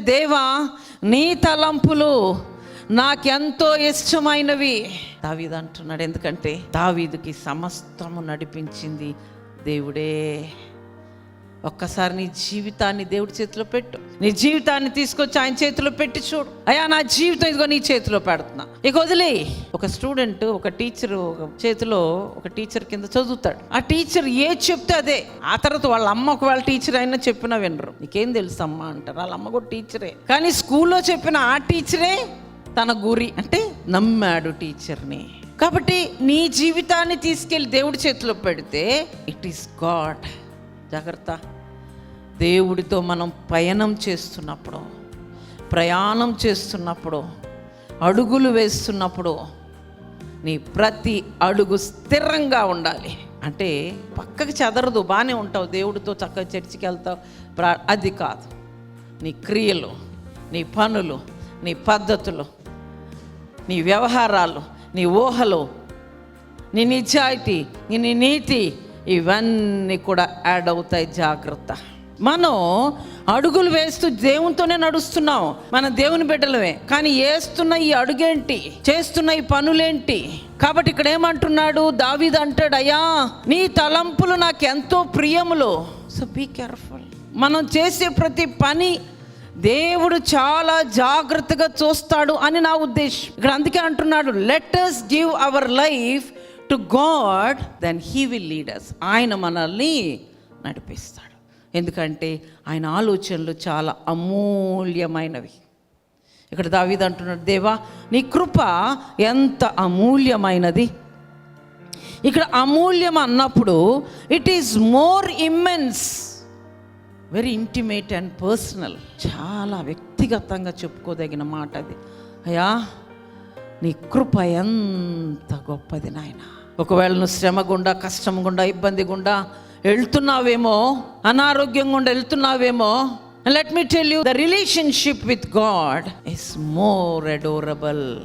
దేవా నీ తలంపులు నాకెంతో ఇష్టమైనవి దావీదు అంటున్నాడు. ఎందుకంటే దావీదుకి సమస్తము నడిపించింది దేవుడే. ఒక్కసారి నీ జీవితాన్ని దేవుడి చేతిలో పెట్టు. నీ జీవితాన్ని తీసుకొచ్చి ఆయన చేతిలో పెట్టి చూడు. అయ్యా నా జీవితం ఇదిగో నీ చేతిలో పెడుతున్నా. ఇక వదిలే. ఒక స్టూడెంట్ ఒక టీచర్ చేతిలో ఒక టీచర్ కింద చదువుతాడు. ఆ టీచర్ ఏ చెప్తే అదే. ఆ తర్వాత వాళ్ళ అమ్మ ఒకవేళ టీచర్ అయినా చెప్పినా వినరు. నీకేం తెలుసు అమ్మా అంటారు. వాళ్ళ అమ్మ కూడా టీచరే. కానీ స్కూల్లో చెప్పిన ఆ టీచరే తన గురి అంటే నమ్మాడు టీచర్ని. కాబట్టి నీ జీవితాన్ని తీసుకెళ్ళి దేవుడి చేతిలో పెడితే ఇట్ ఈస్ గాడ్. జాగ్రత్త. దేవుడితో మనం ప్రయాణం చేస్తున్నప్పుడు అడుగులు వేస్తున్నప్పుడు నీ ప్రతి అడుగు స్థిరంగా ఉండాలి. అంటే పక్కకి చెదరదు. బాగానే ఉంటావు, దేవుడితో చక్కగా చర్చికి వెళ్తావు, అది కాదు. నీ క్రియలు, నీ పనులు, నీ పద్ధతులు, నీ వ్యవహారాలు, నీ ఊహలు, నీ నిజాయితీ, నీ నీతి, ఇవన్నీ కూడా యాడ్ అవుతాయి. జాగ్రత్త. మనం అడుగులు వేస్తూ దేవునితోనే నడుస్తున్నాం. మన దేవుని బిడ్డలమే. కానీ వేస్తున్న ఈ అడుగేంటి, చేస్తున్న ఈ పనులేంటి? కాబట్టి ఇక్కడ ఏమంటున్నాడు దావీదు అంటాడు, అయ్యా నీ తలంపులు నాకు ఎంతో ప్రియములు. So be careful. మనం చేసే ప్రతి పని దేవుడు చాలా జాగ్రత్తగా చూస్తాడు అని నా ఉద్దేశం. ఇక్కడ అందుకే అంటున్నాడు, let us give our life to God, then he will lead us. ఆయన మనల్ని నడిపిస్తాడు. ఎందుకంటే ఆయన ఆలోచనలు చాలా అమూల్యమైనవి. ఇక్కడ దావీదు అంటున్నాడు, దేవా నీ కృప ఎంత అమూల్యమైనది. ఇక్కడ అమూల్యం అన్నప్పుడు it is more immense, very intimate and personal. చాలా వ్యక్తిగతంగా చెప్పుకోదగిన మాట అది. అయ్యా నీ కృప ఎంత గొప్పది నాయన. ఒకవేళ నువ్వు శ్రమ గుండా, కష్టం గుండా, ఇబ్బంది గుండా వెళ్తున్నావేమో, అనారోగ్యం గుండా వెళ్తున్నావేమో, let me tell you, the relationship with God is more adorable.